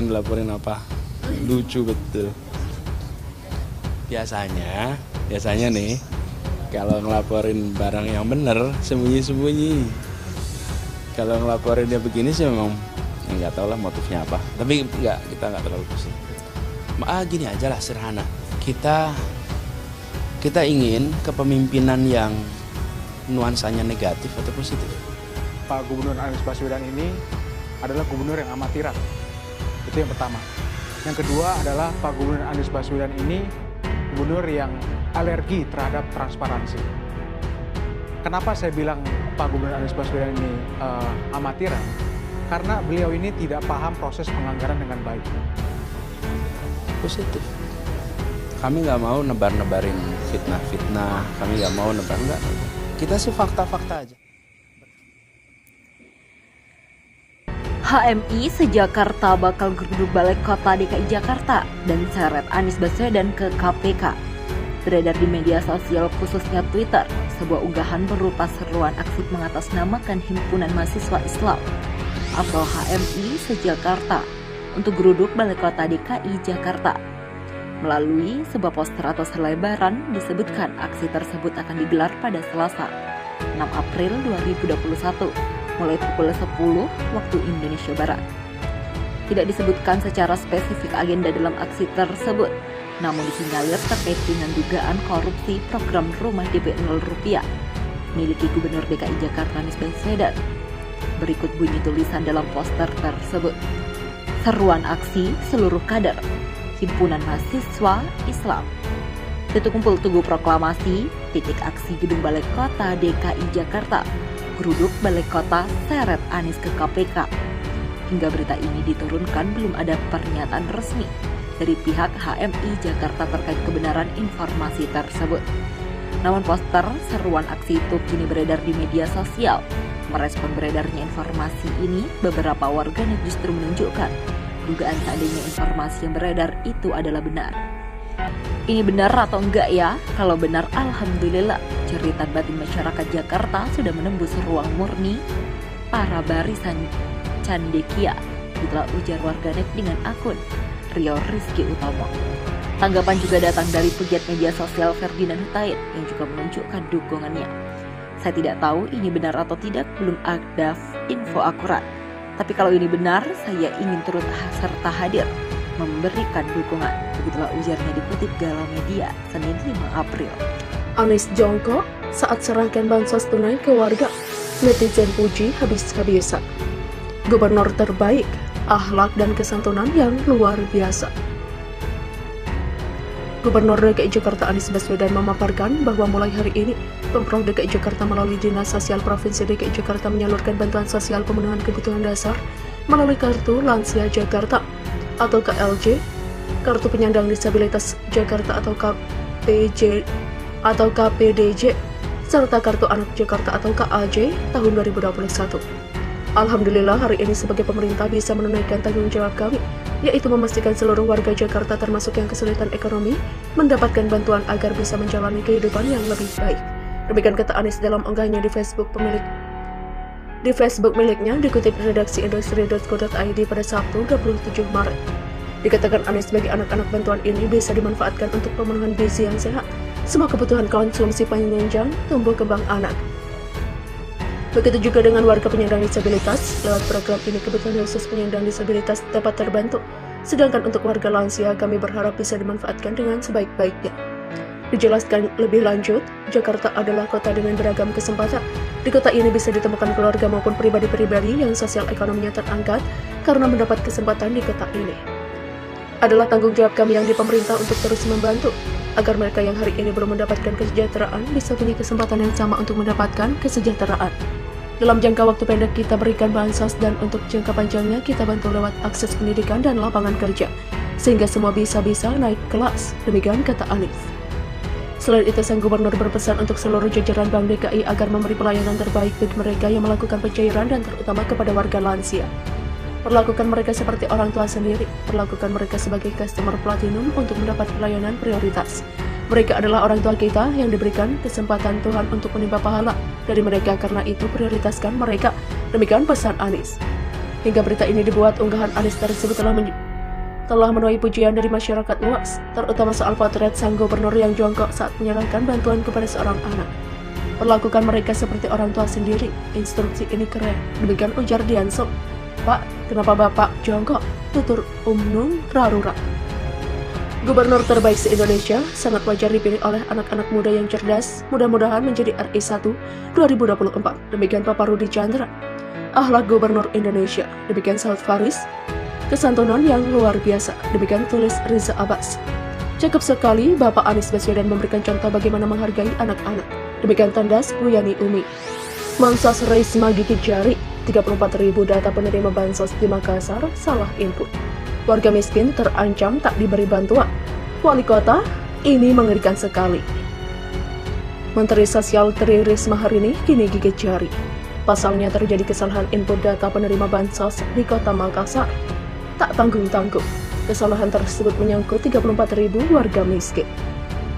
ngelaporin apa? Lucu betul. Biasanya nih, kalau ngelaporin barang yang bener, sembunyi-sembunyi. Kalau ngelaporinnya begini sih memang nggak tahu lah motifnya apa. Tapi kita nggak terlalu pusing. Gini aja lah, sederhana. Kita ingin kepemimpinan yang nuansanya negatif atau positif. Pak Gubernur Anies Baswedan ini adalah gubernur yang amatiran. Itu yang pertama. Yang kedua adalah Pak Gubernur Anies Baswedan ini gubernur yang alergi terhadap transparansi. Kenapa saya bilang Pak Gubernur Anies Baswedan ini amatiran? Karena beliau ini tidak paham proses penganggaran dengan baik. Positif. Kami nggak mau nebar-nebarin fitnah-fitnah. Kami nggak mau enggak. Kita sih fakta-fakta aja. HMI se-Jakarta bakal geruduk Balai Kota DKI Jakarta dan seret Anies Baswedan ke KPK. Beredar di media sosial khususnya Twitter, sebuah unggahan berupa seruan aksi mengatasnamakan Himpunan Mahasiswa Islam atau HMI se-Jakarta untuk geruduk Balai Kota DKI Jakarta. Melalui sebuah poster atau selebaran disebutkan aksi tersebut akan digelar pada Selasa, 6 April 2021, mulai pukul 10 waktu Indonesia Barat. Tidak disebutkan secara spesifik agenda dalam aksi tersebut, namun disinyalir terkait dengan dugaan korupsi program rumah DP 0 rupiah miliki Gubernur DKI Jakarta Anies Baswedan. Berikut bunyi tulisan dalam poster tersebut. Seruan aksi seluruh kader Himpunan Mahasiswa Islam. Titik kumpul Tugu Proklamasi, titik aksi Gedung Balai Kota DKI Jakarta. Geruduk Balai Kota seret Anies ke KPK. Hingga berita ini diturunkan belum ada pernyataan resmi dari pihak HMI Jakarta terkait kebenaran informasi tersebut. Namun poster seruan aksi itu kini beredar di media sosial. Merespon beredarnya informasi ini, beberapa warganet justru menunjukkan dugaan seandainya informasi yang beredar itu adalah benar. Ini benar atau enggak ya? Kalau benar, alhamdulillah, jeritan batin masyarakat Jakarta sudah menembus ruang murni para barisan Candekia, itulah ujar warganet dengan akun Rio Rizky Utomo. Tanggapan juga datang dari pegiat media sosial Ferdinand Hutait yang juga menunjukkan dukungannya. Saya tidak tahu ini benar atau tidak, belum ada info akurat. Tapi kalau ini benar, saya ingin turut serta hadir memberikan dukungan. Begitulah ujarnya dikutip Gala Media, Senin 5 April. Anies jongkok saat serahkan bansos tunai ke warga. Netizen puji habis-habisan. Gubernur terbaik, akhlak dan kesantunan yang luar biasa. Gubernur DKI Jakarta Anies Baswedan memaparkan bahwa mulai hari ini, Pemprov DKI Jakarta melalui Dinas Sosial Provinsi DKI Jakarta menyalurkan bantuan sosial pemenuhan kebutuhan dasar melalui Kartu Lansia Jakarta atau KLJ, Kartu Penyandang Disabilitas Jakarta atau KPJ atau KPDJ, serta Kartu Anak Jakarta atau KAJ tahun 2021. Alhamdulillah hari ini sebagai pemerintah bisa menunaikan tanggung jawab kami, yaitu memastikan seluruh warga Jakarta termasuk yang kesulitan ekonomi mendapatkan bantuan agar bisa menjalani kehidupan yang lebih baik. Demikian kata Anies dalam unggahnya di Facebook miliknya dikutip redaksi industri.co.id pada Sabtu 27 Maret. Dikatakan Anies bagi anak-anak bantuan ini bisa dimanfaatkan untuk pemenuhan gizi yang sehat, semua kebutuhan konsumsi penunjang tumbuh kembang anak. Begitu juga dengan warga penyandang disabilitas, lewat program ini kebutuhan khusus penyandang disabilitas dapat terbantu. Sedangkan untuk warga lansia kami berharap bisa dimanfaatkan dengan sebaik-baiknya. Dijelaskan lebih lanjut, Jakarta adalah kota dengan beragam kesempatan. Di kota ini bisa ditemukan keluarga maupun pribadi-pribadi yang sosial ekonominya terangkat karena mendapat kesempatan di kota ini. Adalah tanggung jawab kami yang di pemerintah untuk terus membantu agar mereka yang hari ini belum mendapatkan kesejahteraan bisa punya kesempatan yang sama untuk mendapatkan kesejahteraan. Dalam jangka waktu pendek kita berikan bansos dan untuk jangka panjangnya kita bantu lewat akses pendidikan dan lapangan kerja sehingga semua bisa naik kelas. Demikian kata Anies. Selain itu, sang gubernur berpesan untuk seluruh jajaran Bank DKI agar memberi pelayanan terbaik bagi mereka yang melakukan pencairan dan terutama kepada warga lansia. Perlakukan mereka seperti orang tua sendiri, perlakukan mereka sebagai customer platinum untuk mendapat pelayanan prioritas. Mereka adalah orang tua kita yang diberikan kesempatan Tuhan untuk menimba pahala dari mereka, karena itu prioritaskan mereka. Demikian pesan Anies. Hingga berita ini dibuat, unggahan Anies tersebut telah telah menuai pujian dari masyarakat luas, terutama soal potret sang gubernur yang jongkok saat menyerahkan bantuan kepada seorang anak. Perlakukan mereka seperti orang tua sendiri, instruksi ini keren, demikian ujar Dianso. Pak, kenapa Bapak jongkok? Tutur Umnung Rarura. Gubernur terbaik se-Indonesia sangat wajar dipilih oleh anak-anak muda yang cerdas, mudah-mudahan menjadi RI 1 2024, demikian Bapak Rudi Chandra. Akhlak Gubernur Indonesia, demikian Saud Faris. Kesantunan yang luar biasa, demikian tulis Riza Abbas. Cakep sekali Bapak Anies Baswedan memberikan contoh bagaimana menghargai anak-anak, demikian tandas Bu Yani Umi. Bansos Risma gigit jari, 34.000 data penerima bansos di Makassar salah input. Warga miskin terancam tak diberi bantuan. Wali kota, ini mengerikan sekali. Menteri Sosial Tri Risma hari ini kini gigit jari. Pasalnya terjadi kesalahan input data penerima bansos di kota Makassar. Tak tanggung-tanggung, kesalahan tersebut menyangkut 34.000 warga miskin.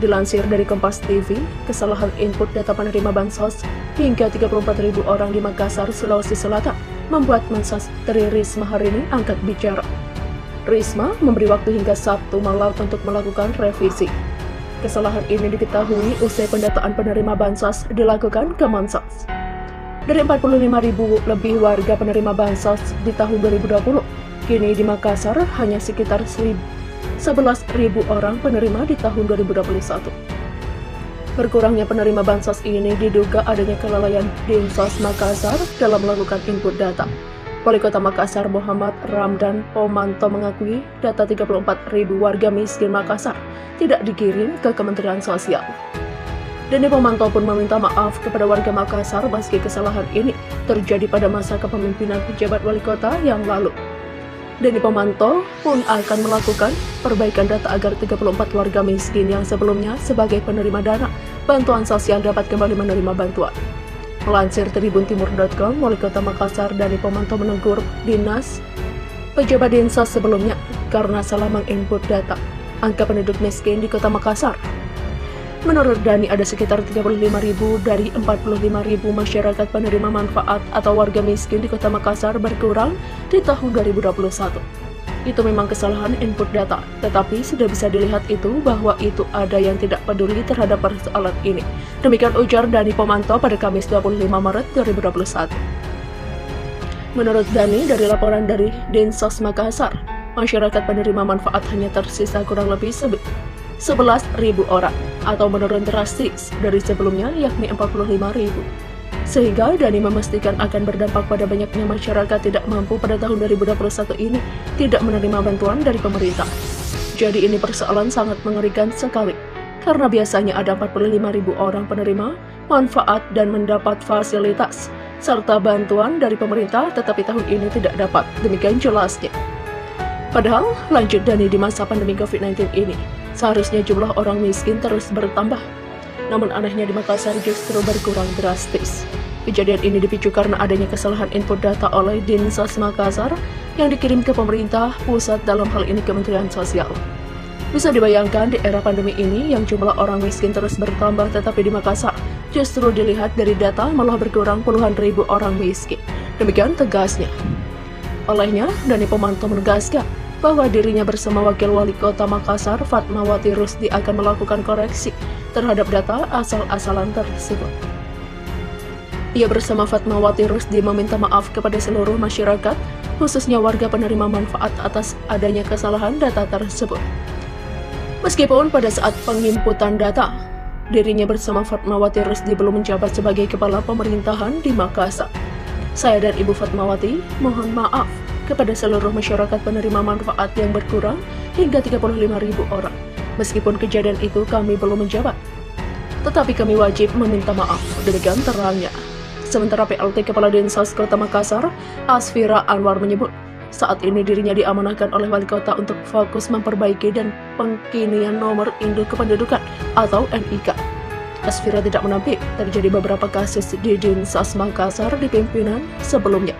Dilansir dari Kompas TV, kesalahan input data penerima bansos hingga 34.000 orang di Makassar, Sulawesi Selatan membuat Mensos Tri Risma hari ini angkat bicara. Risma memberi waktu hingga Sabtu malam untuk melakukan revisi. Kesalahan ini diketahui usai pendataan penerima bansos dilakukan ke Mensos. Dari 45.000 lebih warga penerima bansos di tahun 2020, kini di Makassar hanya sekitar 11.000 orang penerima di tahun 2021. Berkurangnya penerima bansos ini diduga adanya kelalaian Dinsos Makassar dalam melakukan input data. Wali Kota Makassar Muhammad Ramdan Pomanto mengakui data 34.000 warga miskin Makassar tidak dikirim ke Kementerian Sosial. Deni Pomanto pun meminta maaf kepada warga Makassar meski kesalahan ini terjadi pada masa kepemimpinan pejabat wali kota yang lalu. Deni Pomanto pun akan melakukan perbaikan data agar 34 warga miskin yang sebelumnya sebagai penerima dana bantuan sosial dapat kembali menerima bantuan. Melansir tribuntimur.com, Wali Kota Makassar Dani Pomanto menegur dinas pejabat Dinsos sebelumnya karena salah menginput data angka penduduk miskin di Kota Makassar. Menurut Dani, ada sekitar 35.000 dari 45.000 masyarakat penerima manfaat atau warga miskin di Kota Makassar berkurang di tahun 2021. Itu memang kesalahan input data, tetapi sudah bisa dilihat itu bahwa itu ada yang tidak peduli terhadap persoalan ini. Demikian ujar Dani Pomanto pada Kamis 25 Maret 2021. Menurut Dani, dari laporan dari Dinsos Makassar, masyarakat penerima manfaat hanya tersisa kurang lebih 11.000 orang, atau menurun drastis dari sebelumnya yakni 45.000. Sehingga Dani memastikan akan berdampak pada banyaknya masyarakat tidak mampu pada tahun 2021 ini tidak menerima bantuan dari pemerintah. Jadi ini persoalan sangat mengerikan sekali, karena biasanya ada 45.000 orang penerima manfaat dan mendapat fasilitas serta bantuan dari pemerintah, tetapi tahun ini tidak dapat, demikian jelasnya. Padahal, lanjut Dani, di masa pandemi COVID-19 ini, seharusnya jumlah orang miskin terus bertambah. Namun anehnya di Makassar justru berkurang drastis. Kejadian ini dipicu karena adanya kesalahan input data oleh Dinsos Makassar yang dikirim ke pemerintah pusat, dalam hal ini Kementerian Sosial. Bisa dibayangkan di era pandemi ini yang jumlah orang miskin terus bertambah, tetapi di Makassar justru dilihat dari data malah berkurang puluhan ribu orang miskin. Demikian tegasnya. Olehnya, Dani Pomanto menegaskan bahwa dirinya bersama Wakil Wali Kota Makassar Fatmawati Rusdi akan melakukan koreksi terhadap data asal-asalan tersebut. Ia bersama Fatmawati Rusdi meminta maaf kepada seluruh masyarakat, khususnya warga penerima manfaat atas adanya kesalahan data tersebut. Meskipun pada saat penginputan data, dirinya bersama Fatmawati Rusdi belum menjabat sebagai kepala pemerintahan di Makassar. Saya dan Ibu Fatmawati mohon maaf kepada seluruh masyarakat penerima manfaat yang berkurang hingga 35.000 orang. Meskipun kejadian itu kami belum menjabat, tetapi kami wajib meminta maaf, demikian terangnya. Sementara PLT Kepala Dinsos Kota Makassar, Asfira Anwar menyebut, saat ini dirinya diamanahkan oleh Wali Kota untuk fokus memperbaiki dan pengkinian nomor induk kependudukan atau NIK. Asfira tidak menampik terjadi beberapa kasus di Dinsos Makassar di pimpinan sebelumnya,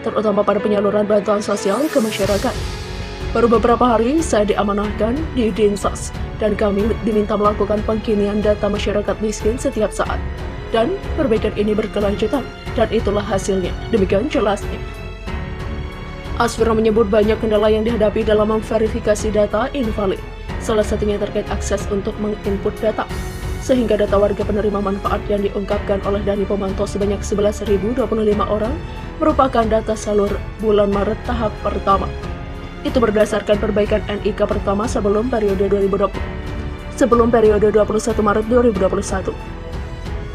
terutama pada penyaluran bantuan sosial ke masyarakat. Baru beberapa hari saya diamanahkan di Dinsos, dan kami diminta melakukan pengkinian data masyarakat miskin setiap saat. Dan perbaikan ini berkelanjutan, dan itulah hasilnya. Demikian jelasnya. Aswira menyebut banyak kendala yang dihadapi dalam memverifikasi data invalid, salah satunya terkait akses untuk menginput data, sehingga data warga penerima manfaat yang diungkapkan oleh Dani Pemantau sebanyak 11.025 orang merupakan data salur bulan Maret tahap pertama. Itu berdasarkan perbaikan NIK pertama sebelum periode 21 Maret 2021.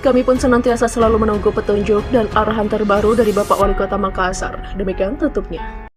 Kami pun senantiasa selalu menunggu petunjuk dan arahan terbaru dari Bapak Wali Kota Makassar. Demikian tutupnya.